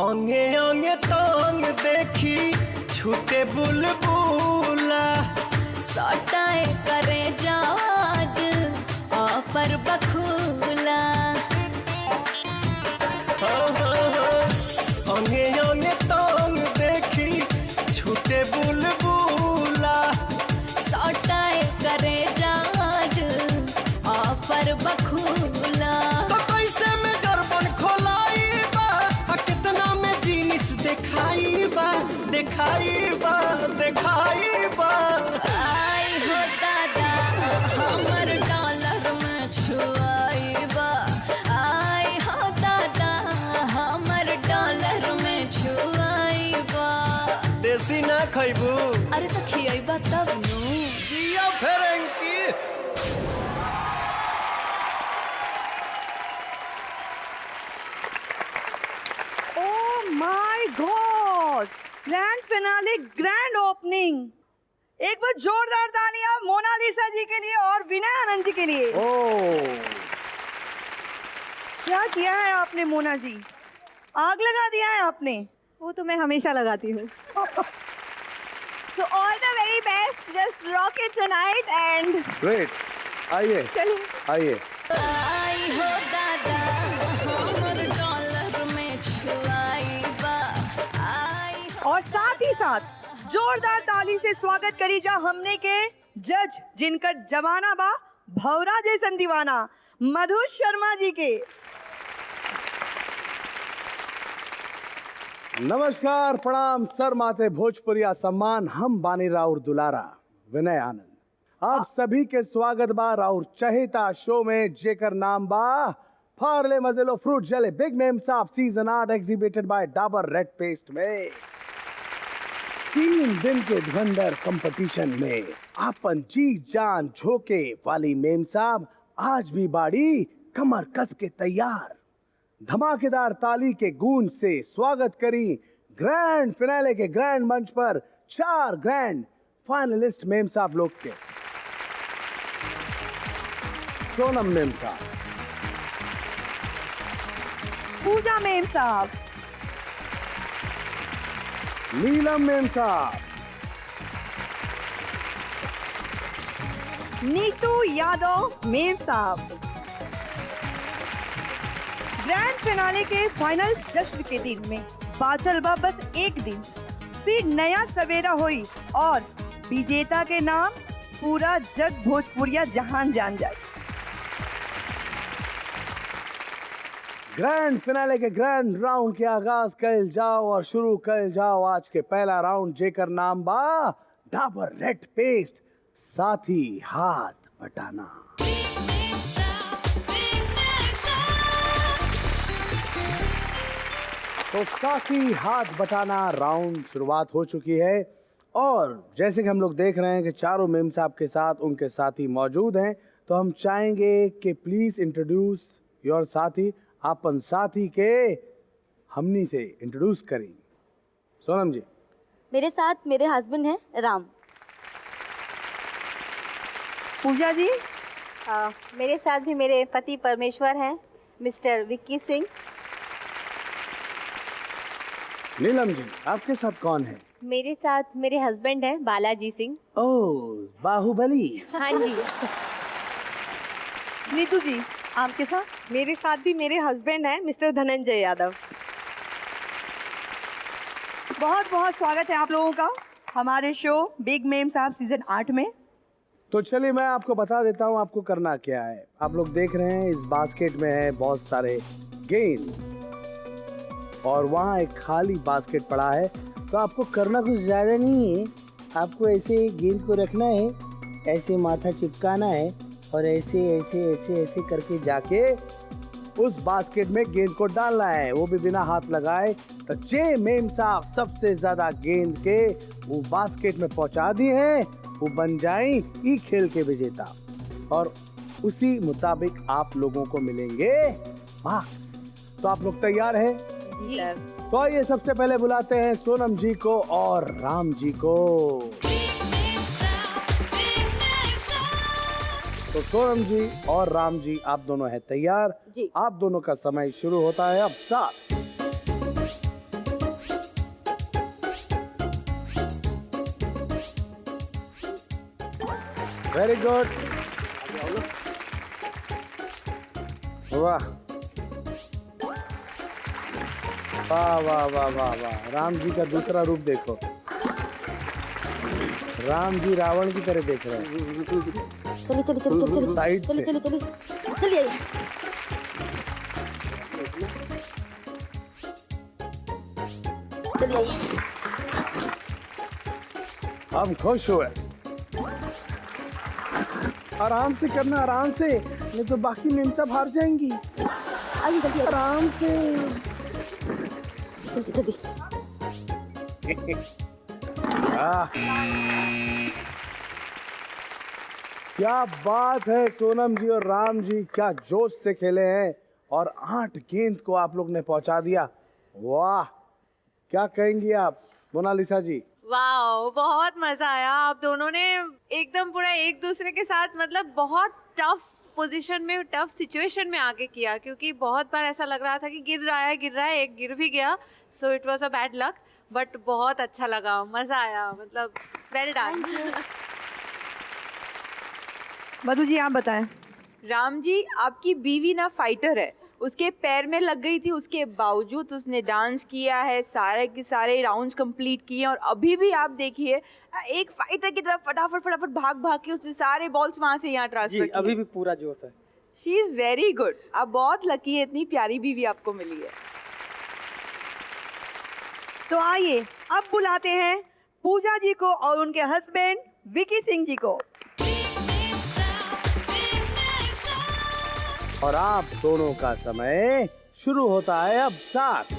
अंगे अंगे तांग देखी छूटे बुलबुला सटाए करे जाज ऑफर बखूला। अंगे अंगे तांग देखी छूटे बुलबुला सटाए करे जाज ऑफर बखूला। तो कैसे में जरबन खोलाई बा कितना में जीनिस दिखाई बा आई हो दादा हमर डॉलर में छुआई बा। आई हो दादा हमर डॉलर में छुआई बा। देसी ना खैबू अरे तो खियाइबा तब नु। जिया फेरेंकी। Oh my god, grand finale, grand opening. एक बार जोरदार तालियां मोनालिसा जी के लिए और विनय आनंद जी के लिए। क्या किया है आपने मोना जी? आग लगा दिया है आपने। वो तो मैं हमेशा लगाती हूँ। So all the very best, just rock it tonight and great, आइए चलिए आइए। आई हो दादा हमर डॉलर में छुआई बा। आई हो और साथ ही साथ जोरदार ताली से स्वागत करी जा हमने के जज जिनका जमाना बा भौरा जैसन दीवाना मधु शर्मा जी के। नमस्कार, प्रणाम, सर माथे भोजपुरिया सम्मान। हम बानी राउर दुलारा विनय आनंद। आप सभी के स्वागत बा राउर चहेता शो में जेकर नाम बा Parle Mazelo fruit jelly big Mem Sahab season 8 exhibited by Dabur red paste में। 3 दिन के धुरंधर कंपटीशन में आपन जी जान झोंके वाली मेम साहब आज भी बाड़ी कमर कस के तैयार। धमाकेदार ताली के गूंज से स्वागत करी ग्रैंड फिनाले के ग्रैंड मंच पर 4 ग्रैंड फाइनलिस्ट मेम साहब लोग के। सोनम मेम साहब, पूजा मेम साहब, नीलम मेम साहब, नीतू यादव मेम साहब। ग्रैंड फिनाले के फाइनल जश्न के दिन में बाचल बा बस एक दिन, फिर नया सवेरा हुई और विजेता के नाम पूरा जग भोजपुरिया जहान जान जाए। ग्रैंड फिनाले के ग्रैंड राउंड के आगाज कर जाओ और शुरू कर जाओ आज के पहला राउंड जेकर नाम बा डाबर रेड पेस्ट साथी हाथ बटाना। तो साथी हाथ बटाना राउंड शुरुआत हो चुकी है और जैसे कि हम लोग देख रहे हैं कि चारों मेम साहब के साथ उनके साथी मौजूद हैं, तो हम चाहेंगे कि प्लीज इंट्रोड्यूस योर साथी। आपन साथी के हमनी से इंट्रोड्यूस करें। सोनम जी। मेरे साथ मेरे हस्बैंड हैं राम। पूजा जी। मेरे साथ भी मेरे पति परमेश्वर हैं मिस्टर विक्की सिंह। नीलम जी, आपके साथ कौन है? मेरे साथ मेरे हस्बैंड हैं बालाजी सिंह। ओह, बाहुबली। हाँ जी। नीतू जी, आपके साथ? मेरे साथ भी मेरे हस्बैंड हैं मिस्टर धनंजय यादव। बहुत बहुत स्वागत है आप लोगों का हमारे show big Mem Sahab season 8 में। तो चलिए मैं आपको बता देता हूँ आपको करना क्या है। आप लोग देख रहे हैं इस बास्केट में है बहुत सारे गेंद और वहाँ एक खाली बास्केट पड़ा है। तो आपको करना कुछ ज़्यादा नहीं है, आपको ऐसे गेंद को रखना है, ऐसे माथा चिपकाना है और ऐसे ऐसे ऐसे ऐसे करके जाके उस बास्केट में गेंद को डालना है, वो भी बिना हाथ लगाए। तो जे मेम साहब सबसे ज़्यादा गेंद के वो बास्केट में पहुँचा दिए हैं, वो बन जाएं ई खेल के विजेता और उसी मुताबिक आप लोगों को मिलेंगे मार्क्स। तो आप लोग तैयार हैं? तो आइए सबसे पहले बुलाते हैं सोनम जी को और राम जी को। तो सोनम जी और राम जी आप दोनों हैं तैयार? जी। आप दोनों का समय शुरू होता है अब। 7 वेरी गुड। वाह वाह वाह वाह वाह वाह। राम जी का दूसरा रूप देखो। राम जी रावण की तरह देख रहे हैं। चलिए चलिए चलिए चलिए साइड चलिए से। चलिए चलिए चलिए चलिए आइए। हम खुश हुए। आराम से करना, आराम से, नहीं तो बाकी मेम साहब हार जाएंगी। आइए जल्दी आराम से। जल्दी जल्दी। क्या बात है सोनम जी और राम जी, क्या जोश से खेले हैं और 8 गेंद को आप लोग ने पहुंचा दिया। वाह, क्या कहेंगी आप मोनालिसा जी? वाओ, बहुत मजा आया। आप दोनों ने एकदम पूरा एक दूसरे के साथ मतलब बहुत टफ पोजीशन में, टफ सिचुएशन में आके किया, क्योंकि बहुत बार ऐसा लग रहा था कि गिर रहा है, एक गिर भी गया, so it was a bad luck, but बहुत अच्छा लगा, मजा आया, मतलब वेल डन। मधु जी आप बताएं। राम जी, आपकी बीवी ना फाइटर है, उसके पैर में लग गई थी, उसके बावजूद उसने डांस किया है, सारे के सारे राउंड्स कंप्लीट किए, और अभी भी आप देखिए एक फाइटर की तरफ फटाफट भाग भाग के उसने सारे बॉल्स वहां से यहाँ ट्रांसफर किए। अभी भी पूरा जोश है। She is very good. आप बहुत लकी है, इतनी प्यारी बीवी आपको मिली है। तो आइए अब बुलाते हैं पूजा जी को और उनके हस्बैंड विकी सिंह जी को। और आप दोनों का समय शुरू होता है अब 7।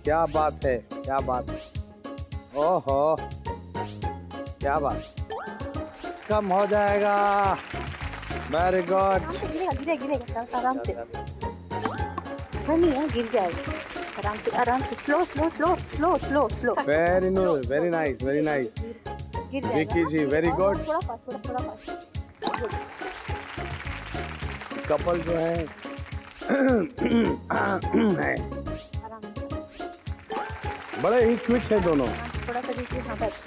क्या बात है, क्या बात है। ओहो, क्या बात, कम हो जाएगा। Very good. गिरेगा गिरेगा गिरेगा, आराम से। नहीं है, गिर जाएगा। आराम से, slow slow slow slow slow slow. Very nice, very nice, very nice. गिर जाएगा। विकी जी वेरी गुड। थोड़ा फास्ट, थोड़ा फास्ट। कपल जो है आराम से, बड़े ही क्विक है दोनों। थोड़ा सा देखिए। हाँ बस,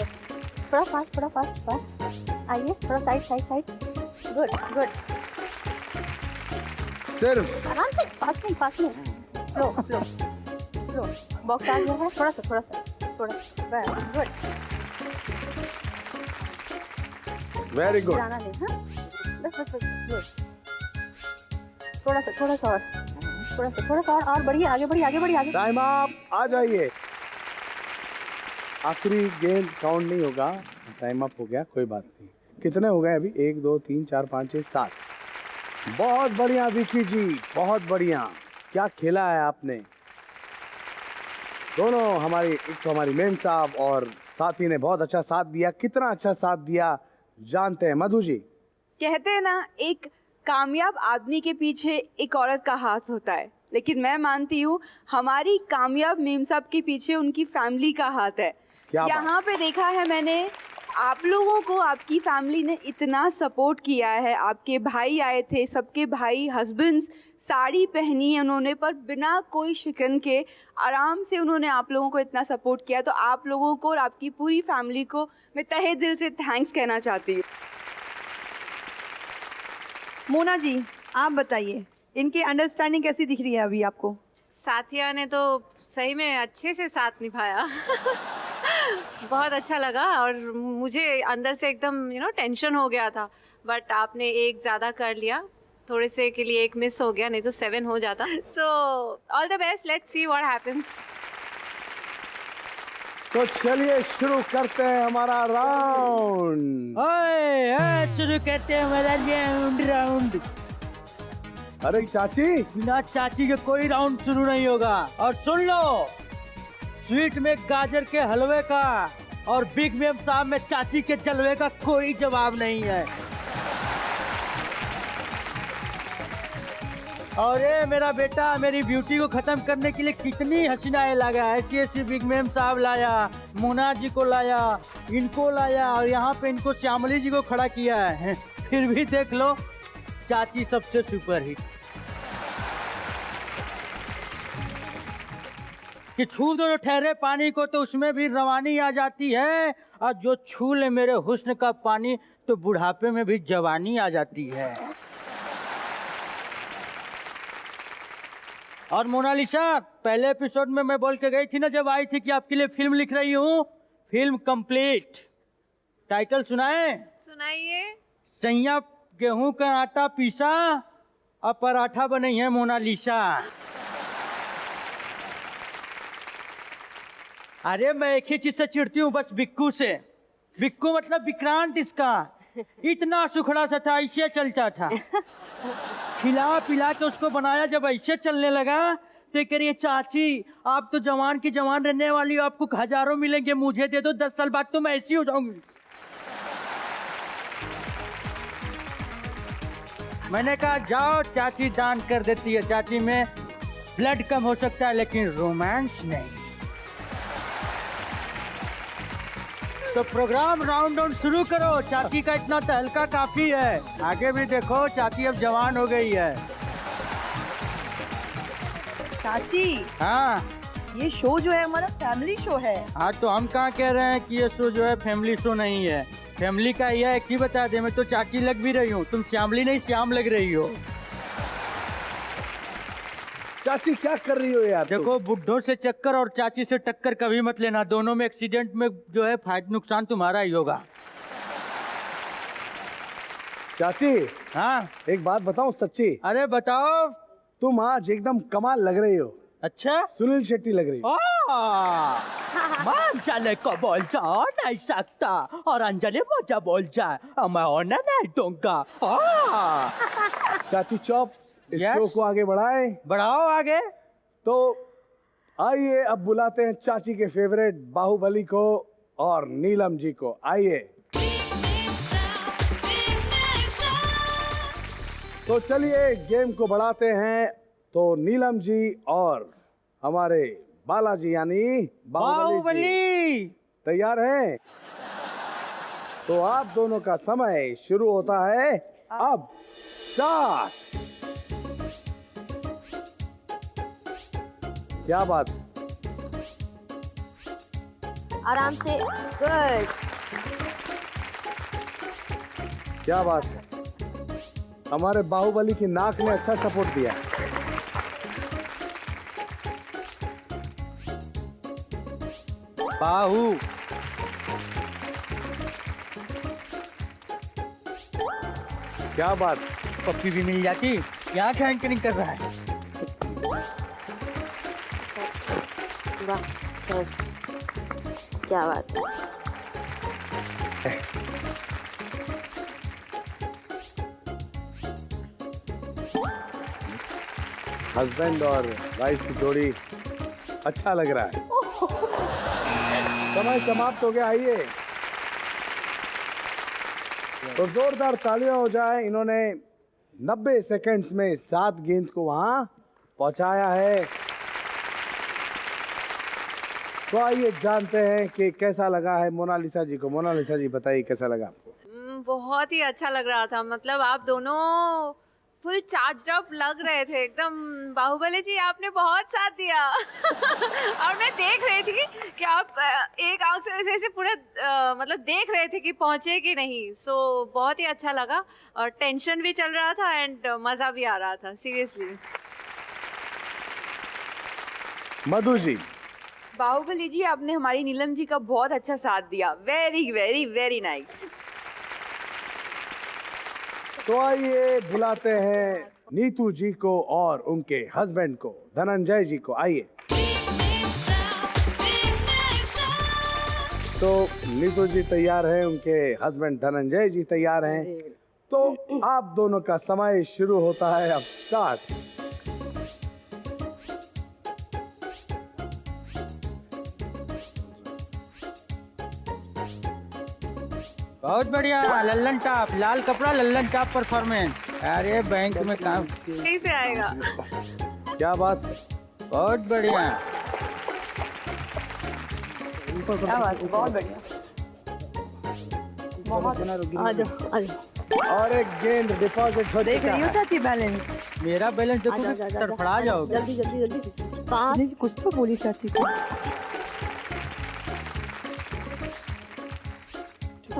थोड़ा फास्ट फास्ट। आइए थोड़ा साइड। Good good. सिर्फ आराम से, फास्ट नहीं। स्लो। बॉक्स आ गया है, थोड़ा सा बस, गुड। Very good. जाना नहीं। हाँ बस गुड। थोड़ा सा और बढ़िए, आगे बढ़िए। टाइम अप, आ जाइए। आखिरी गेंद काउंट नहीं होगा, टाइम अप हो गया, कोई बात नहीं। कितने हो गए अभी? 1 2 3 4 5 6 7। बहुत बढ़िया विकी जी, बहुत बढ़िया। क्या खेला है आपने दोनों। एक तो हमारी मेम साहब और साथी ने बहुत अच्छा साथ दिया। कितना अच्छा साथ दिया जानते हैं मधु जी? कहते हैं ना, एक कामयाब आदमी के पीछे एक औरत का हाथ होता है, लेकिन मैं मानती हूँ हमारी कामयाब मेम साहब के पीछे उनकी फैमिली का हाथ है। क्या बात? यहाँ पे देखा है मैंने, आप लोगों को आपकी फैमिली ने इतना सपोर्ट किया है। आपके भाई आए थे, सबके भाई हस्बैंड्स साड़ी पहनी है उन्होंने, पर बिना कोई शिकन के आराम से उन्होंने आप लोगों को इतना सपोर्ट किया। तो आप लोगों को और आपकी पूरी फैमिली को मैं तहे दिल से थैंक्स कहना चाहती हूँ। मोना जी आप बताइए, इनकी अंडरस्टैंडिंग कैसी दिख रही है अभी आपको? साथिया ने तो सही में अच्छे से साथ निभाया। बहुत अच्छा लगा, और मुझे अंदर से एकदम टेंशन हो गया था, बट आपने एक ज़्यादा कर लिया, थोड़े से के लिए एक मिस हो गया, नहीं तो 7 हो जाता। So all the best, let's see what happens. तो चलिए शुरू करते हैं हमारा राउंड। शुरू करते हैं हमारा राउंड। अरे चाची, बिना चाची के कोई राउंड शुरू नहीं होगा। और सुन लो, स्वीट में गाजर के हलवे का और बिग मेम साहब में चाची के जलवे का कोई जवाब नहीं है। और ये मेरा बेटा मेरी ब्यूटी को खत्म करने के लिए कितनी हसीनाएं लगा। ऐसी बिग मेम साहब लाया, मोना जी को लाया, इनको लाया, और यहाँ पे इनको श्यामली जी को खड़ा किया है। फिर भी देख लो, चाची सबसे सुपर हिट। कि छू दो ठहरे पानी को तो उसमें भी रवानी आ जाती है, और जो छू ले मेरे हुस्न का पानी तो बुढ़ापे में भी जवानी आ जाती है। और मोनालिसा, पहले एपिसोड में मैं बोल के गई थी ना जब आई थी कि आपके लिए फिल्म लिख रही हूँ। Film complete. टाइटल सुनाए? सुनाइए। सैया गेहूं का आटा पीसा और पराठा बनी है मोनालिसा। अरे मैं एक ही चीज से चिढ़ती हूँ, बस बिक्कू से। बिक्कू मतलब विक्रांत इसका। इतना सुखड़ा सा था, ऐसे चलता था। खिला पिला के उसको बनाया, जब ऐसे चलने लगा तो करिए चाची आप तो जवान की जवान रहने वाली हो, आपको हजारों मिलेंगे, मुझे दे दो 10 साल बाद तो मैं ऐसी हो जाऊंगी। मैंने कहा जाओ, चाची दान कर देती है। चाची में ब्लड कम हो सकता है लेकिन रोमांस नहीं। तो प्रोग्राम राउंड ऑन शुरू करो। चाची का इतना तहलका काफी है, आगे भी देखो चाची अब जवान हो गई है। चाची, हाँ ये शो जो है हमारा फैमिली शो है। हाँ, तो हम कहाँ कह रहे हैं कि ये शो जो है फैमिली शो नहीं है। फैमिली का यह है कि बता दे, मैं तो चाची लग भी रही हूँ, तुम श्यामली नहीं श्याम लग रही हो। चाची क्या कर रही हो यार? देखो, बुड्ढों से चक्कर और चाची से टक्कर कभी मत लेना, दोनों में एक्सीडेंट में जो है फायदा नुकसान तुम्हारा ही होगा। चाची, हाँ एक बात बताऊं सच्ची? अरे बताओ। तुम आज एकदम कमाल लग रही हो। अच्छा, सुनील शेट्टी लग रही हो। चले को बोल जाओ नहीं सकता और अंजलि मुझे बोल जाए मैं होने नहीं दूंगा। चाची चॉप्स, इस शो को आगे बढ़ाओ आगे। तो आइए अब बुलाते हैं चाची के फेवरेट बाहुबली को और नीलम जी को। आइए। तो चलिए गेम को बढ़ाते हैं। तो नीलम जी और हमारे बालाजी यानी बाहुबली जी तैयार हैं? तो आप दोनों का समय शुरू होता है अब। स्टार्ट। क्या बात? आराम से। गुड। क्या बात है, हमारे बाहुबली की नाक ने अच्छा सपोर्ट दिया। बाहू। क्या बात? पप्पी भी मिल जाती। यहाँ क्या एंकरिंग कर रहा है? वाह, क्या बात है। हस्बैंड और वाइफ की जोड़ी अच्छा लग रहा है। समय समाप्त हो गया। आइए तो जोरदार तालियां हो जाए। इन्होंने 90 सेकंड्स में 7 गेंद को वहां पहुंचाया है। तो आइए जानते हैं कि कैसा लगा है मोनालिसा जी को। मोनालिसा जी बताइए कैसा लगा आपको? बहुत ही अच्छा लग रहा था। मतलब आप दोनों फुल चार्ज अप लग रहे थे एकदम। बाहुबली जी आपने बहुत साथ दिया। और मैं देख रही थी कि आप एक आंख से ऐसे पूरा मतलब देख रहे थे कि पहुंचे कि नहीं। सो बहुत ही अच्छा लगा और टेंशन भी चल रहा था एंड मज़ा भी आ रहा था सीरियसली। मधु जी। बाहुबली जी, आपने हमारी नीलम जी का बहुत अच्छा साथ दिया। Very very very nice. तो आइए बुलाते हैं नीतू जी को और उनके हस्बैंड को धनंजय जी को। आइए। तो नीतू जी तैयार हैं, उनके हस्बैंड धनंजय जी तैयार हैं। तो आप दोनों का समय शुरू होता है अब। स्टार्ट। बहुत बढ़िया। लल्लन टाप, लाल कपड़ा लल्लन टाप परफॉर्मेंस। अरे बैंक में काम कैसे आएगा? क्या बात? बहुत बढ़िया। क्या बात है, बहुत बढ़िया। और एक गेंद डिपॉजिट हो देख चुका रही हो है। चाची बैलेंस? मेरा बैलेंस देखो, तड़फड़ा जाओगे। जल्दी जल्दी जल्दी। 5। कुछ तो बोली चाची को।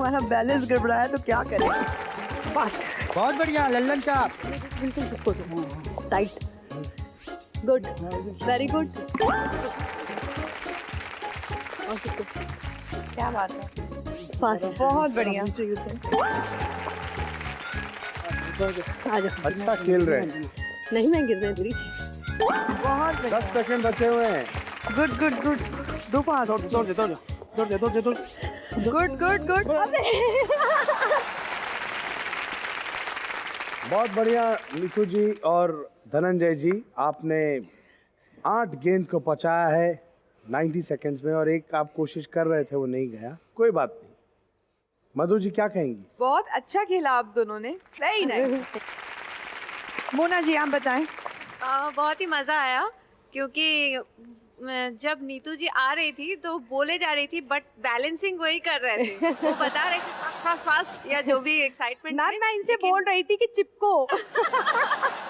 हमारा बैलेंस गड़बड़ाया तो क्या करें। फास्ट बहुत बढ़िया लल्लन का। बिल्कुल बिल्कुल टाइट गुड वेरी गुड क्या बात है, फास्ट बहुत बढ़िया। आ जाओ। अच्छा खेल रहे हैं। नहीं मैं गिर रही पूरी। बहुत 10 सेकंड बचे हुए हैं। Good good good, do fast. Good good good. बहुत बढ़िया नीतू जी और धनंजय जी, आपने 8 गेंद को पहुंचाया है 90 सेकंड्स में, और एक आप कोशिश कर रहे थे वो नहीं गया, कोई बात नहीं। मधु जी क्या कहेंगी? बहुत अच्छा खेला आप दोनों ने, वेरी नाइस। मोना जी आप बताएं। बहुत ही मज़ा आया क्योंकि जब नीतू जी आ रही थी तो बोले जा रही थी बट बैलेंसिंग वही कर रहे थे, वो बता रहे थे फास्ट फास्ट फास्ट या जो भी एक्साइटमेंट। मैम मैं इनसे बोल रही थी कि चिपको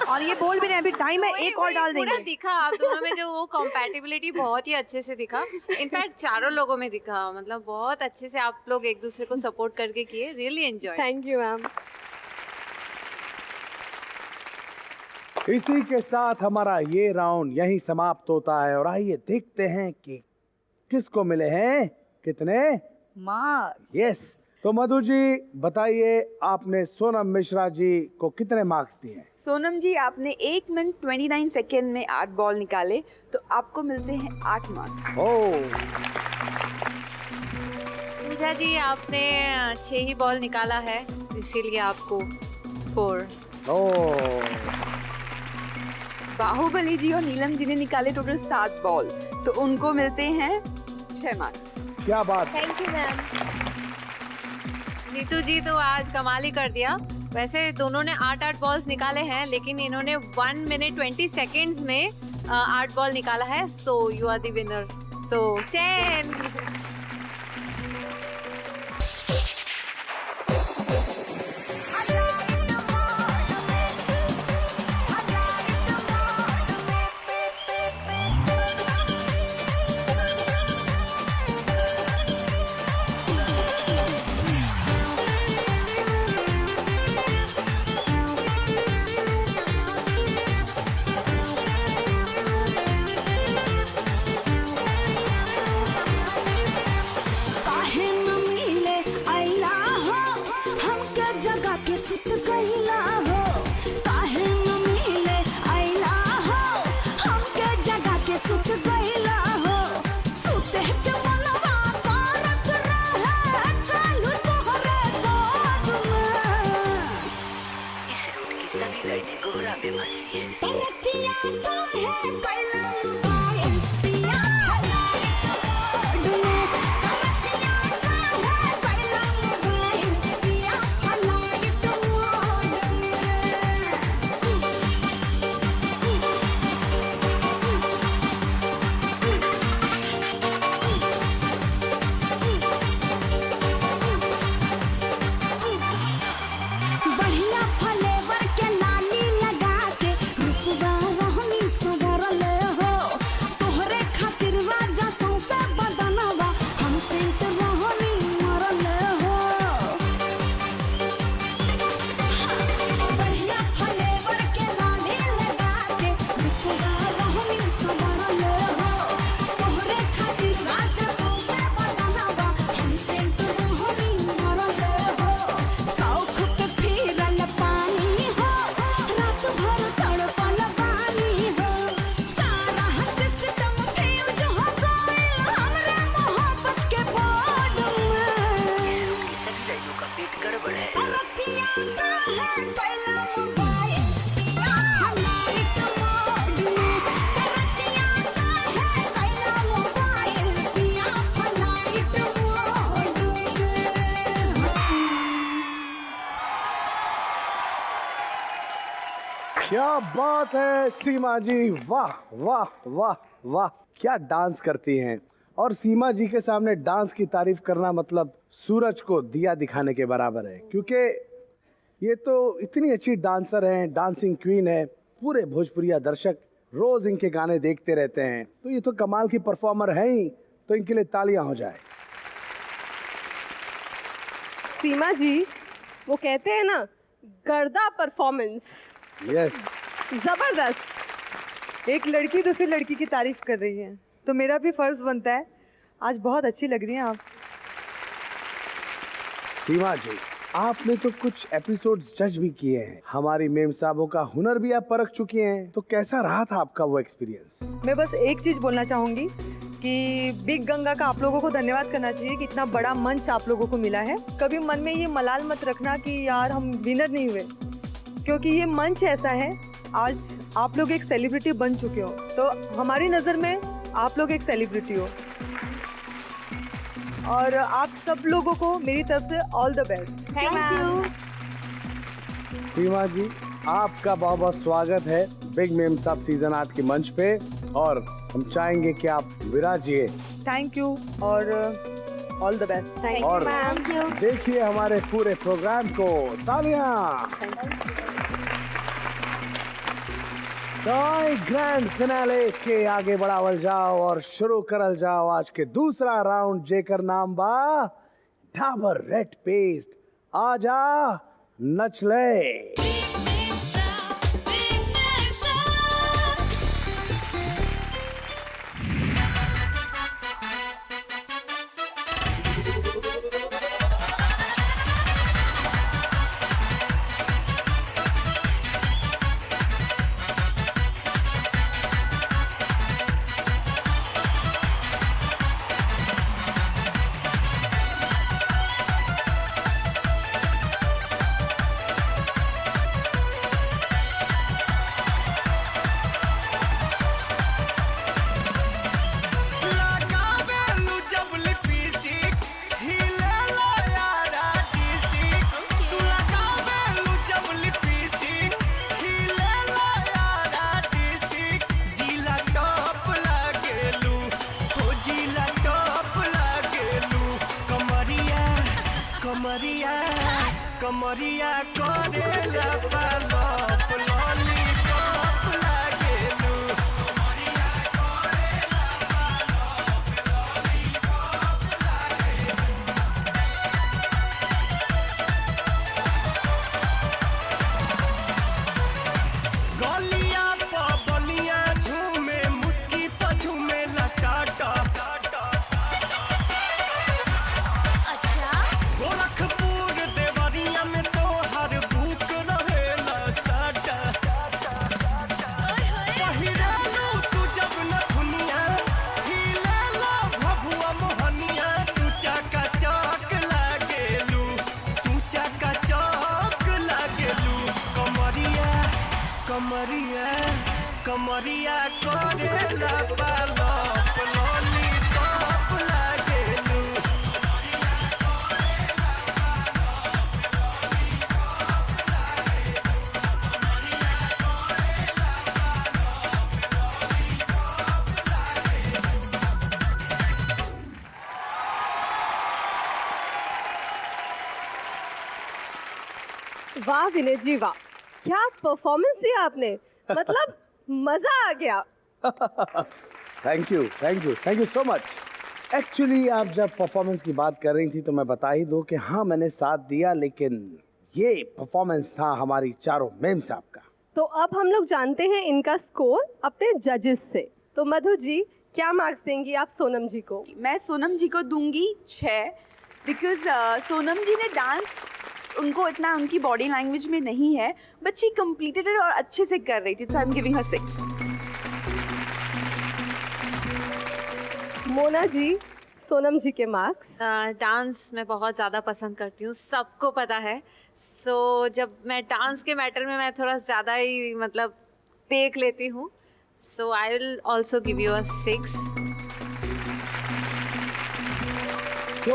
और ये बोल भी नहीं, अभी टाइम है, एक और डाल पूरा देंगे। दिखा आप दोनों में जो वो कंपैटिबिलिटी बहुत ही अच्छे से दिखा, इनफैक्ट चारों लोगों में दिखा, मतलब बहुत अच्छे से आप लोग एक दूसरे को सपोर्ट करके किए, really enjoy. Thank you ma'am. इसी के साथ हमारा ये राउंड यहीं समाप्त होता है, और आइए देखते हैं कि किसको मिले हैं कितने मार्क्स। यस। तो मधु जी बताइए, आपने सोनम मिश्रा जी को कितने मार्क्स दिए? सोनम जी आपने 1 मिनट 29 सेकेंड में 8 बॉल निकाले, तो आपको मिलते हैं 8 मार्क्स। ओह, पूजा जी आपने 6 ही बॉल निकाला है, इसीलिए आपको 4। ओह, बाहुबली जी और नीलम जी ने निकाले टोटल 7 बॉल, तो उनको मिलते हैं 6 मार्क्स। क्या बात। Thank you ma'am. Neetu ji तो आज कमाल ही कर दिया। वैसे दोनों ने 8 बॉल्स निकाले हैं, लेकिन इन्होंने 1 मिनट 20 सेकेंड्स में 8 बॉल निकाला है, so you are the winner, so 10। क्या बात है सीमा जी, वाह वाह वाह वाह, क्या डांस करती हैं। और सीमा जी के सामने डांस की तारीफ करना मतलब सूरज को दिया दिखाने के बराबर है, क्योंकि ये तो इतनी अच्छी डांसर हैं, डांसिंग क्वीन है, पूरे भोजपुरिया दर्शक रोज इनके गाने देखते रहते हैं, तो ये तो कमाल की परफॉर्मर हैं ही, तो इनके लिए तालियां हो जाए। सीमा जी, वो कहते हैं ना, गर्दा परफॉर्मेंस, यस जबरदस्त। एक लड़की दूसरी लड़की की तारीफ कर रही है, तो मेरा भी फर्ज बनता है। आज बहुत अच्छी लग रही हैं आप। सीमा जी, आपने तो कुछ एपिसोड्स जज भी किए हैं, हमारी मेम साहबों का हुनर भी आप परख चुकी हैं, तो कैसा रहा था आपका वो एक्सपीरियंस? मैं बस एक चीज़ बोलना चाहूँगी कि बिग गंगा का आप लोगों को धन्यवाद करना चाहिए कि इतना बड़ा मंच आप लोगों को मिला है। कभी मन में ये मलाल मत रखना कि यार हम विनर नहीं हुए, क्योंकि ये मंच ऐसा है, आज आप लोग एक सेलिब्रिटी बन चुके हो, तो हमारी नज़र में आप लोग एक सेलिब्रिटी हो, और आप सब लोगों को मेरी तरफ से all the best. Thank you. Seema ji, आपका बहुत बहुत स्वागत है बिग मेम साहब सीजन 8 के मंच पे, और हम चाहेंगे कि आप विराजिए। थैंक यू और ऑल द बेस्ट। और देखिए हमारे पूरे प्रोग्राम को, तालियां। तो ग्रैंड फिनाले के आगे बढ़ावल जाओ और शुरू करल जाओ आज के दूसरा राउंड, जेकर नाम बा डाबर रेड पेस्ट। आजा नच ले। कमरिया करेला पालप लॉलीपॉप लागेलू। कमरिया करेला पालप लॉलीपॉप लागेलू। गलिया प बलिया झूमे, मुस्की प झूमे लटाटा। अच्छा, गोरखपुर देवरिया में तो हर भूख रहेला साटा। पहिरालू तू जब नथुनिया, हिलेला भभुआ मोहनिया। तू चाका चौक लागेलू, तू चाका चौक लागेलू। कमरिया कमरिया कमरिया करेला पालप लॉलीपॉप लागेलू। वाह विनय जी वाह, क्या परफॉर्मेंस दिया आपने, मतलब मजा आ गया। Thank you thank you thank you so much. Actually आप जब परफॉर्मेंस की बात कर रही थी तो मैं बता ही दूं कि हाँ मैंने साथ दिया, लेकिन ये परफॉर्मेंस था हमारी चारों मेम साहब का। तो अब हम लोग जानते हैं इनका स्कोर अपने जजेस से। तो मधु जी, क्या मार्क्स देंगी आप सोनम जी को? मैं सोनम जी को दूंगी 6, बिकॉज सोनम जी ने डांस, उनको इतना उनकी बॉडी लैंग्वेज में नहीं है, बट शी कंप्लीटेड इट और अच्छे से कर रही थी, so I am giving her 6। Mona ji, Sonam ji के मार्क्स? डांस मैं बहुत ज़्यादा पसंद करती हूँ, सबको पता है। सो जब मैं डांस के मैटर में मैं थोड़ा ज़्यादा ही मतलब देख लेती हूँ, so I will also give you a 6। तो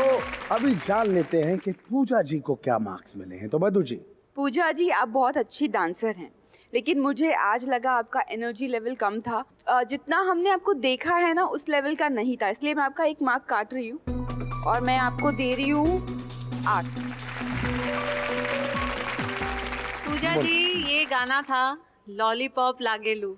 अभी जान लेते हैं कि पूजा जी को क्या मार्क्स मिले हैं। तो मधु जी। पूजा जी, आप बहुत अच्छी डांसर हैं, लेकिन मुझे आज लगा आपका एनर्जी लेवल कम था। जितना हमने आपको देखा है ना, उस लेवल का नहीं था, इसलिए मैं आपका 1 मार्क काट रही हूँ और मैं आपको दे रही हूँ 8। पूजा जी, ये गाना था लॉलीपॉप लागेलू,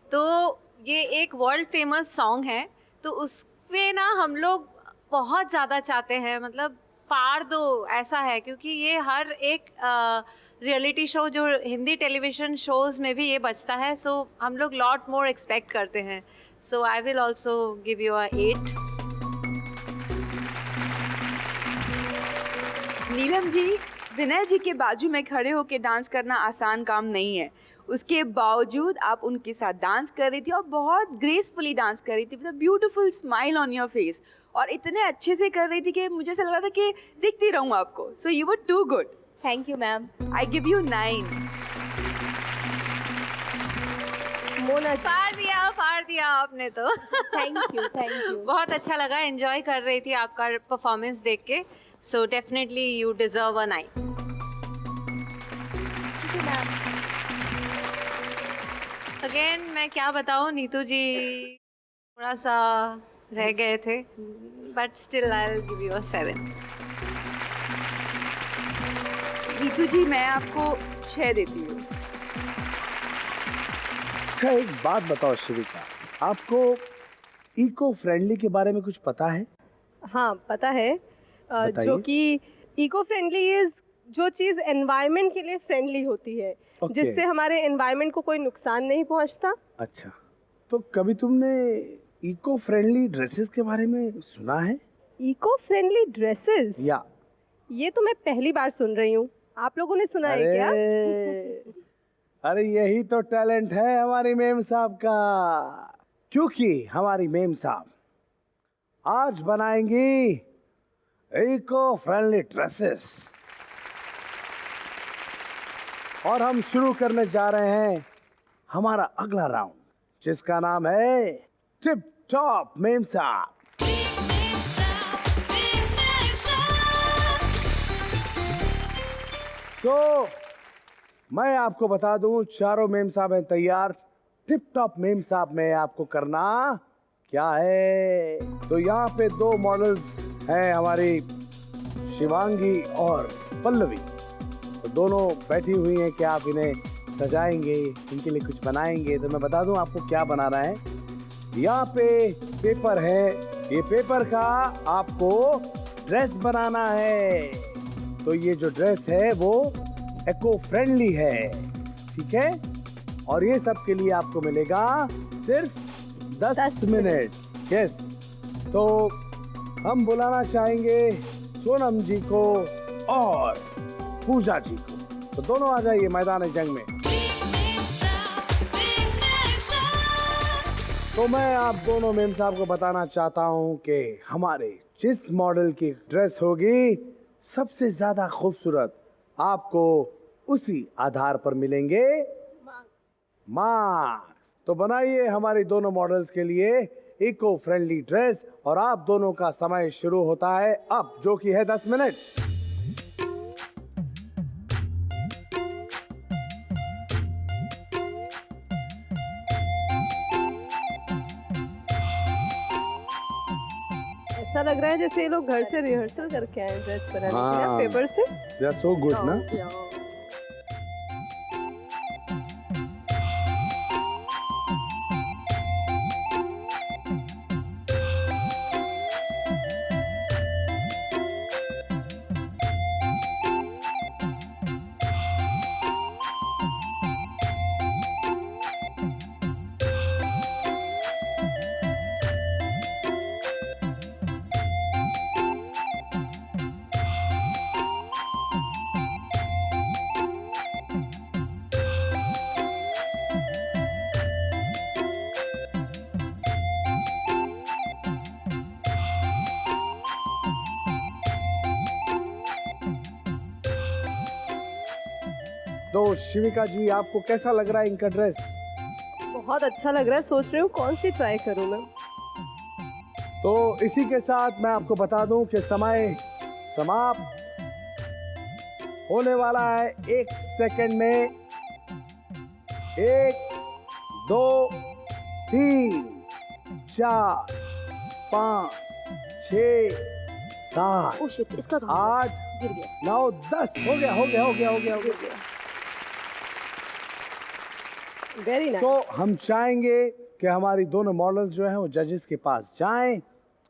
तो ये एक वर्ल्ड फेमस सॉन्ग है, तो उस पे ना हम लोग बहुत ज़्यादा चाहते हैं, मतलब फाड़ दो ऐसा है, क्योंकि ये हर एक रियलिटी शो जो हिंदी टेलीविजन शोज में भी ये बचता है, सो हम लोग लॉट मोर एक्सपेक्ट करते हैं. So I will also give you 8. Neelam ji, Vinay ji के बाजू में खड़े होकर डांस करना आसान काम नहीं है. उसके बावजूद आप उनके साथ डांस कर रही थी और बहुत ग्रेसफुली डांस कर रही थी, with a beautiful smile on your face, और इतने अच्छे से कर रही थी कि मुझे ऐसा लग रहा था कि दिखती रहूं आपको. So you were too good. Thank you ma'am. I give you 9. Mona ji, फाड़ दिया आपने तो. Thank you. बहुत अच्छा लगा, एंजॉय कर रही थी आपका परफॉर्मेंस देख के. So definitely you deserve a 9. Again मैं क्या बताऊँ, नीतू जी थोड़ा सा रह गए थे, but still I will give you a 7. Neetu ji, मैं आपको 6 देती हूँ. अच्छा, एक बात बताओ शिविका, आपको इको फ्रेंडली के बारे में कुछ पता है? हाँ पता है. बताइए. जो कि इको फ्रेंडली इज जो चीज़ एनवायरनमेंट के लिए फ्रेंडली होती है, Okay. जिससे हमारे एनवायरनमेंट को कोई नुकसान नहीं पहुंचता. अच्छा, तो कभी तुमने इको फ्रेंडली ड्रेसेस के बारे में सुना है? इको फ्रेंडली ड्रेसेस, या ये तो मैं पहली बार सुन रही हूँ. आप लोगों ने सुना है क्या? अरे यही तो टैलेंट है हमारी मेम साहब का, क्योंकि हमारी मेम साहब आज बनाएंगी इको फ्रेंडली ड्रेसेस. और हम शुरू करने जा रहे हैं हमारा अगला राउंड, जिसका नाम है टिप टॉप मेम साहब. तो मैं आपको बता दूं, चारों मेम साहब हैं तैयार. टिप टॉप मेम साहब में आपको करना क्या है, तो यहाँ पे 2 मॉडल्स हैं हमारी शिवांगी और पल्लवी. तो दोनों बैठी हुई हैं कि आप इन्हें सजाएंगे, इनके लिए कुछ बनाएंगे. तो मैं बता दूं आपको क्या बनाना है. यहाँ पे पेपर है, ये पेपर का आपको ड्रेस बनाना है. तो ये जो ड्रेस है वो इको फ्रेंडली है, ठीक है. और ये सब के लिए आपको मिलेगा सिर्फ 10 मिनट. यस. तो हम बुलाना चाहेंगे सोनम जी को और पूजा जी को. तो दोनों आ जाइए मैदान जंग में. तो मैं आप दोनों मेम साहब को बताना चाहता हूं कि हमारे जिस मॉडल की ड्रेस होगी सबसे ज्यादा खूबसूरत, आपको उसी आधार पर मिलेंगे मार्क्स. तो बनाइए हमारी दोनों मॉडल्स के लिए इको फ्रेंडली ड्रेस, और आप दोनों का समय शुरू होता है अब, जो कि है 10 मिनट. ऐसा लग रहा है जैसे ये लोग घर से रिहर्सल करके आए ड्रेस बनाने के लिए, पेपर से. दे आर सो गुड ना. तो शिविका जी, आपको कैसा लग रहा है इनका ड्रेस? बहुत अच्छा लग रहा है. सोच रही हूँ कौन सी ट्राई करूँ मैं. तो इसी के साथ मैं आपको बता दूं कि समय समाप्त होने वाला है 1 सेकंड में. 1 2 3 4 5 6 7 ओ शिट, इसका 8 गिर गया. 9 10. हो गया. Very nice. तो हम चाहेंगे कि हमारी दोनों मॉडल्स जो हैं वो जजेस के पास जाएं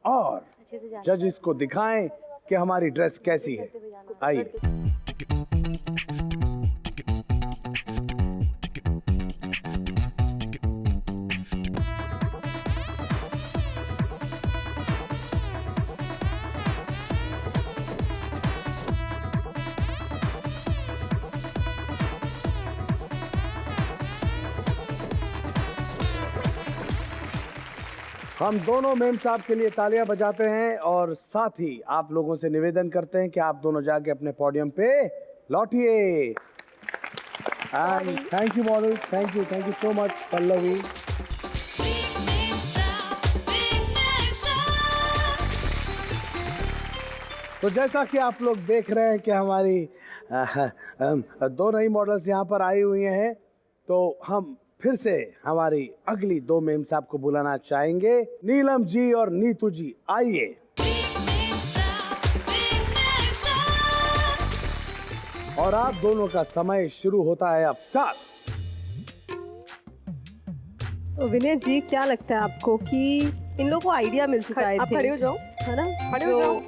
और अच्छे से जा. जजेस को दिखाएं कि हमारी ड्रेस कैसी है। आइए। हम दोनों मेम साहब के लिए तालियां बजाते हैं और साथ ही आप लोगों से निवेदन करते हैं कि आप दोनों जाके अपने पोडियम पे लौटिए। And thank you model, thank you so much Pallavi. तो जैसा कि आप लोग देख रहे हैं कि हमारी दो नई मॉडल्स यहाँ पर आई हुई हैं, तो हम फिर से हमारी अगली दो मेम साहब को बुलाना चाहेंगे। नीलम जी और नीतू जी, आइए। और आप दोनों का समय शुरू होता है अब। स्टार्ट। तो विनय जी, क्या लगता है आपको कि इन लोगों को आइडिया मिल चुका है? आप खड़े हो जाओ, है ना? खड़े हो जाओ।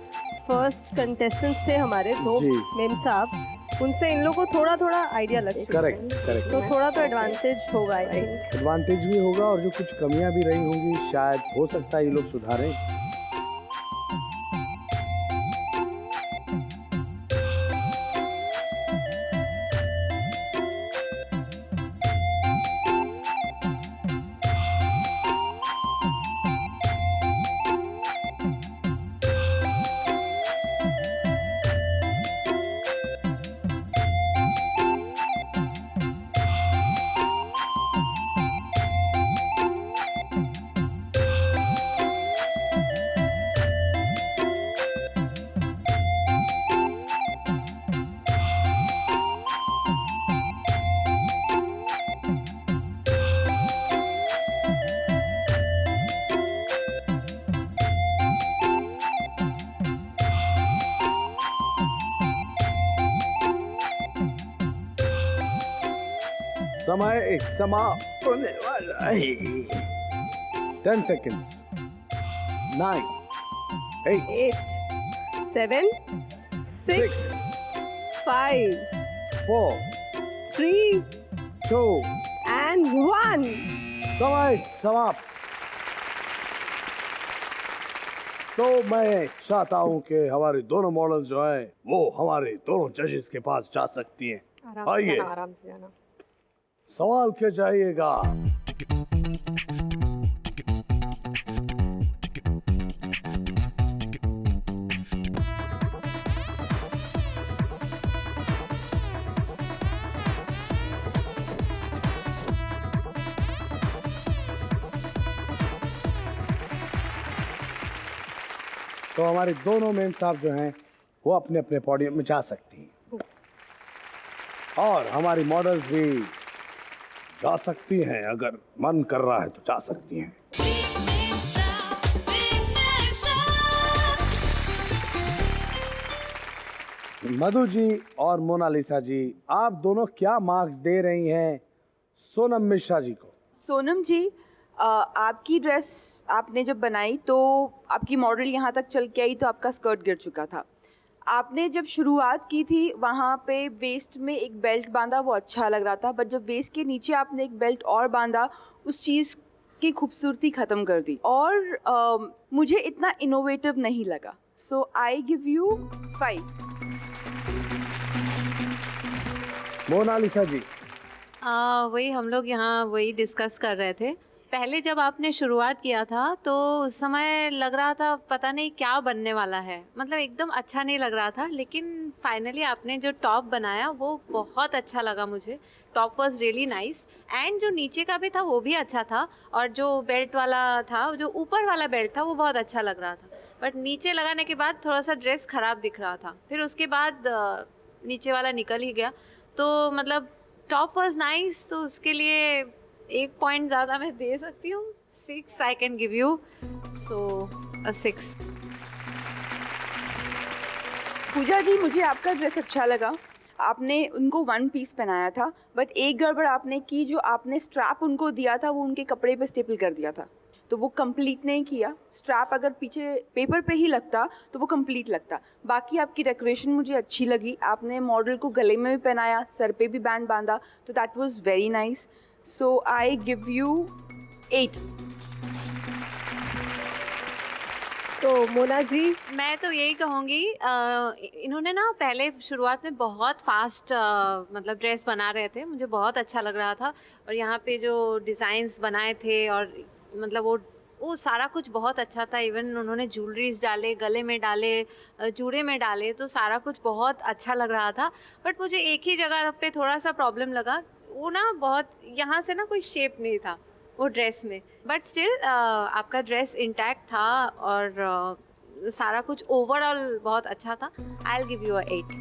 फर्स्ट कंटेस्टेंट्स थे हमारे दो जी। मेम साहब, उनसे इन लोगों को थोड़ा आइडिया लग चुका है। करेक्ट। तो थोड़ा तो एडवांटेज होगा आई थिंक। एडवांटेज भी होगा और जो कुछ कमियां भी रही होंगी शायद हो सकता है ये लोग सुधारें। समय समाप्त होने वाला है। 10 seconds. 9, 8, 8, 7, 6, 5, 4, 3 2, and 1. समय समाप्त। तो मैं चाहता हूं कि हमारी दोनों मॉडल जो है वो हमारे दोनों जजेस के पास जा सकती हैं। आइए, आराम से जाना। सवाल क्या चाहिएगा? तो हमारी दोनों मेम साहब जो हैं वो अपने अपने पोडियम में जा सकती हैं और हमारी मॉडल्स भी जा सकती हैं, अगर मन कर रहा है तो जा सकती हैं। मधु जी और मोनालिसा जी, आप दोनों क्या मार्क्स दे रही हैं सोनम मिश्रा जी को? सोनम जी, आपकी ड्रेस आपने जब बनाई तो आपकी मॉडल यहाँ तक चल के आई तो आपका स्कर्ट गिर चुका था। आपने जब शुरुआत की थी वहाँ पे वेस्ट में एक बेल्ट बांधा, वो अच्छा लग रहा था, बट जब वेस्ट के नीचे आपने एक बेल्ट और बांधा उस चीज़ की खूबसूरती ख़त्म कर दी और मुझे इतना इनोवेटिव नहीं लगा। सो आई गिव यू 5। मोनालिसा जी, वही हम लोग यहाँ वही डिस्कस कर रहे थे। पहले जब आपने शुरुआत किया था तो उस समय लग रहा था पता नहीं क्या बनने वाला है, मतलब एकदम अच्छा नहीं लग रहा था, लेकिन फाइनली आपने जो टॉप बनाया वो बहुत अच्छा लगा मुझे। Top was really nice and जो नीचे का भी था वो भी अच्छा था और जो बेल्ट वाला था, जो ऊपर वाला बेल्ट था वो बहुत अच्छा लग रहा था, बट नीचे लगाने के बाद थोड़ा सा ड्रेस ख़राब दिख रहा था। फिर उसके बाद नीचे वाला निकल ही गया, तो मतलब टॉप वाज नाइस, तो उसके लिए 1 पॉइंट ज़्यादा मैं दे सकती हूँ। 6 आई कैन गिव यू, सो 6। पूजा जी, मुझे आपका ड्रेस अच्छा लगा। आपने उनको 1 पीस पहनाया था, बट एक गड़बड़ आपने की, जो आपने स्ट्रैप उनको दिया था वो उनके कपड़े पे स्टेपल कर दिया था, तो वो कंप्लीट नहीं किया। स्ट्रैप अगर पीछे पेपर पे ही लगता तो वो कंप्लीट लगता। बाकी आपकी डेकोरेशन मुझे अच्छी लगी। आपने मॉडल को गले में भी पहनाया, सर पे भी बैंड बांधा, तो that was very nice. So I give you 8। तो मोना जी, मैं तो यही कहूँगी, इन्होंने ना पहले शुरुआत में बहुत फास्ट मतलब ड्रेस बना रहे थे, मुझे बहुत अच्छा लग रहा था। और यहाँ पे जो डिज़ाइंस बनाए थे और मतलब वो सारा कुछ बहुत अच्छा था। इवन उन्होंने ज्वेलरीज डाले, गले में डाले, जूड़े में डाले, तो सारा कुछ बहुत अच्छा लग रहा था। बट मुझे एक ही जगह पे थोड़ा सा प्रॉब्लम लगा, वो ना बहुत यहाँ से ना कोई शेप नहीं था वो ड्रेस में। बट स्टिल आपका ड्रेस इंटैक्ट था और सारा कुछ ओवरऑल बहुत अच्छा था। आई will give you 8।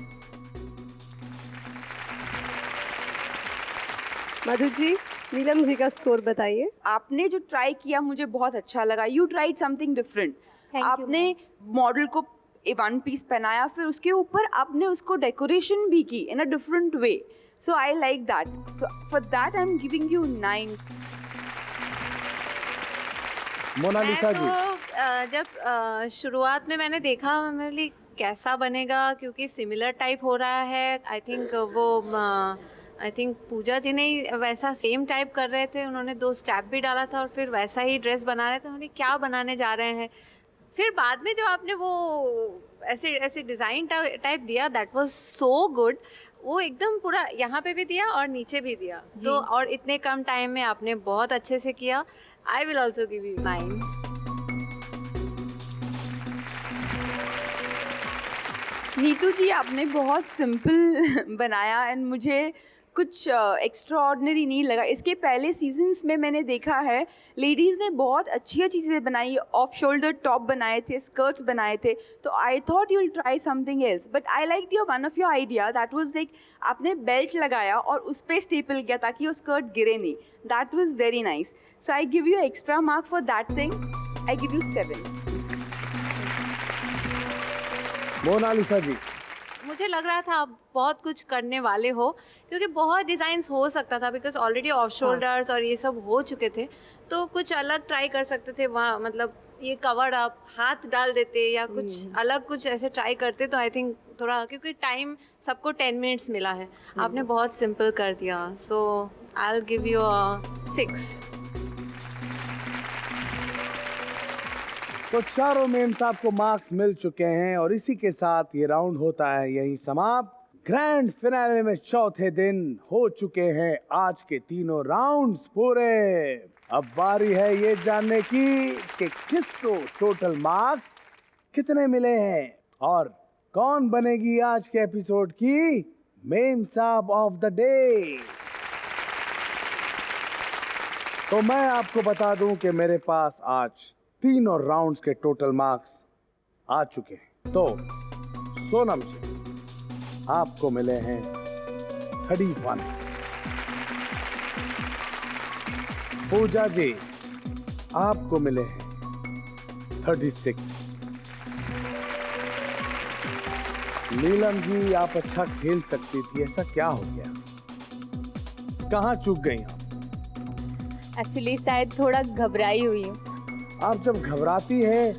Madhu ji, Neelam ji का स्कोर बताइए। आपने जो ट्राई किया मुझे बहुत अच्छा लगा। You tried something different. आपने मॉडल को वन पीस पहनाया, फिर उसके ऊपर आपने उसको डेकोरेशन भी की in a different way. So I like that. So for that I am giving you 9। Monalisa ji, जब शुरुआत में मैंने देखा, मेरे लिए कैसा बनेगा, क्योंकि सिमिलर टाइप हो रहा है। आई थिंक पूजा जी ने वैसा सेम टाइप कर रहे थे, उन्होंने 2 स्टेप भी डाला था और फिर वैसा ही ड्रेस बना रहे थे। मैंने क्या बनाने जा रहे हैं। फिर बाद में जो आपने वो ऐसे डिज़ाइन टाइप दिया, दैट वाज सो गुड। वो एकदम पूरा यहाँ पे भी दिया और नीचे भी दिया, तो और इतने कम टाइम में आपने बहुत अच्छे से किया। I will also give you 9। Neetu ji, आपने बहुत सिंपल बनाया एंड मुझे कुछ एक्स्ट्रा ऑर्डिनरी नहीं लगा। इसके पहले सीजन्स में मैंने देखा है लेडीज़ ने बहुत अच्छी अच्छी चीज़ें बनाई, ऑफ शोल्डर टॉप बनाए थे, स्कर्ट्स बनाए थे। तो I thought you will try something else, but I like one of your idea, that was like आपने बेल्ट लगाया और उस पर स्टेपल किया ताकि वो स्कर्ट गिरे नहीं। That was very nice. So I give you extra mark for that thing. I give you 7। Monalisa ji, मुझे लग रहा था आप बहुत कुछ करने वाले हो, क्योंकि बहुत डिज़ाइंस हो सकता था, बिकॉज ऑलरेडी ऑफ शोल्डर्स और ये सब हो चुके थे। तो कुछ अलग ट्राई कर सकते थे वहाँ, मतलब ये कवर अप हाथ डाल देते या कुछ अलग कुछ ऐसे ट्राई करते, तो आई थिंक थोड़ा, क्योंकि टाइम सबको 10 मिनट्स मिला है, आपने बहुत सिंपल कर दिया। सो आई विल गिव यू 6। तो चारों मेम साहब को मार्क्स मिल चुके हैं और इसी के साथ ये राउंड होता है यही समाप्त। ग्रैंड फिनाले में चौथे दिन हो चुके हैं आज के तीनों राउंड्स पूरे। अब बारी है ये जानने की कि किसको टोटल मार्क्स कितने मिले हैं और कौन बनेगी आज के एपिसोड की मेम साहब ऑफ द डे। तो मैं आपको बता दूं कि मेरे पास आज तीनों राउंड्स के टोटल मार्क्स आ चुके हैं। तो सोनम जी, आपको मिले हैं 31। पूजा जी, आपको मिले हैं 36। नीलम जी, आप अच्छा खेल सकती थी, ऐसा क्या हो गया? कहाँ चूक गई आप? एक्चुअली शायद थोड़ा घबराई हुई हूँ। आप जब घबराती है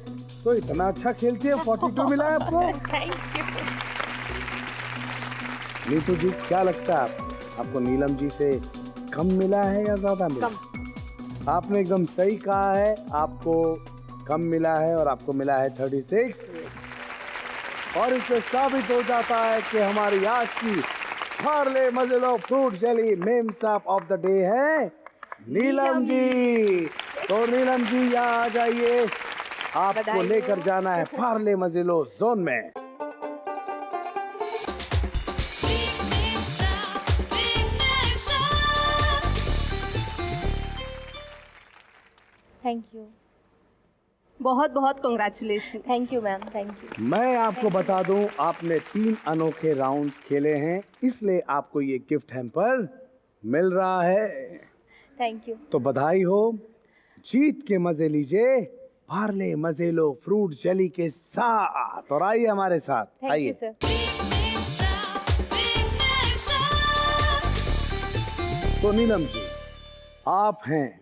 तो इतना अच्छा खेलती है। 42 मिला है आपको। Thank you. नीतू जी, क्या लगता है आपको नीलम जी से कम मिला है या ज्यादा मिला? कम। आपने एकदम सही कहा है, आपको कम मिला है और आपको मिला है 36। और इससे साबित हो जाता है कि हमारी आज की Parle Mazelo fruit jelly ma'am साहब ऑफ द डे है नीलम जी। तो नीलम जी, यहाँ आ जाइए, आपको लेकर जाना है पार्ले मजेलो जोन में। Thank you. बहुत बहुत congratulation. Thank you ma'am, thank you. मैं आपको बता दूं, आपने 3 अनोखे राउंड्स खेले हैं, इसलिए आपको ये गिफ्ट हैम्पर मिल रहा है। Thank you. तो बधाई हो, जीत के मजे लीजिए पार्ले मजेलो फ्रूट जेली के साथ। और आइए हमारे साथ, थैंक यू सर। तो नीलम जी, आप हैं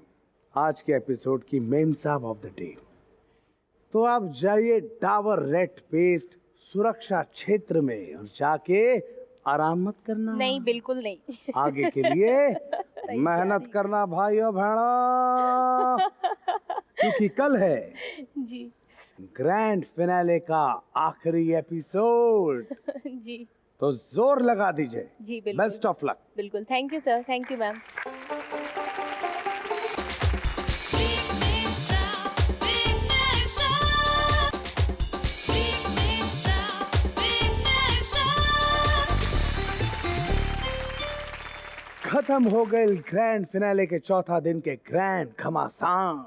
आज के एपिसोड की मेम साहब ऑफ द डे। तो आप जाइए डाबर रेड पेस्ट सुरक्षा क्षेत्र में और जाके आराम मत करना। नहीं, बिल्कुल नहीं। आगे के लिए मेहनत करना भाइयों बहनों, क्योंकि कल है जी ग्रैंड फिनाले का आखिरी एपिसोड। जी तो जोर लगा दीजिए। जी बिल्कुल। Best of luck. बिल्कुल, thank you sir, thank you ma'am. खत्म हो गए ग्रैंड फिनाले के चौथा दिन के ग्रैंड घमासान।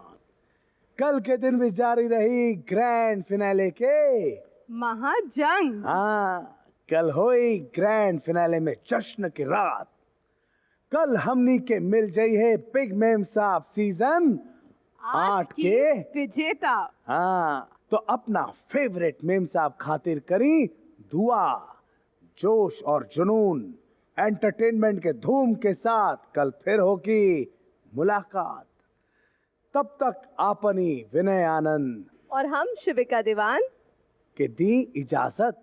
कल के दिन भी जारी रही ग्रैंड फिनाले के महाजंग। हाँ, कल हुई ग्रैंड फिनाले में जश्न की रात। कल हमनी के मिल जाई है बिग मेम साहब सीजन 8 के विजेता। हाँ, तो अपना फेवरेट मेम साहब खातिर करी दुआ। जोश और जुनून एंटरटेनमेंट के धूम के साथ कल फिर होगी मुलाकात। तब तक आपनी विनय आनंद और हम शिविका दीवान के दी इजाजत।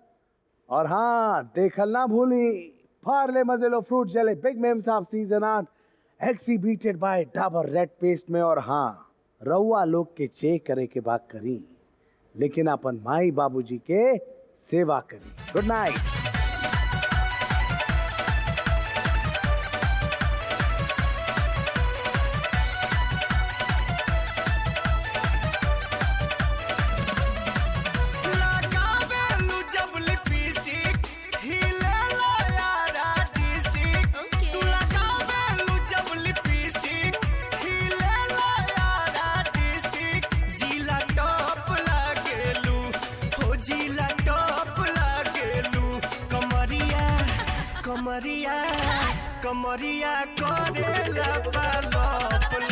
और हाँ, देखल ना भूली Parle Mazelo fruit jelly big Mem Sahab season 8 exhibited by Dabur red paste में। और हाँ, रउआ लोग के चे करे के बात करी, लेकिन अपन माई बाबूजी के सेवा करी। Good night. कमरिया करेला पालप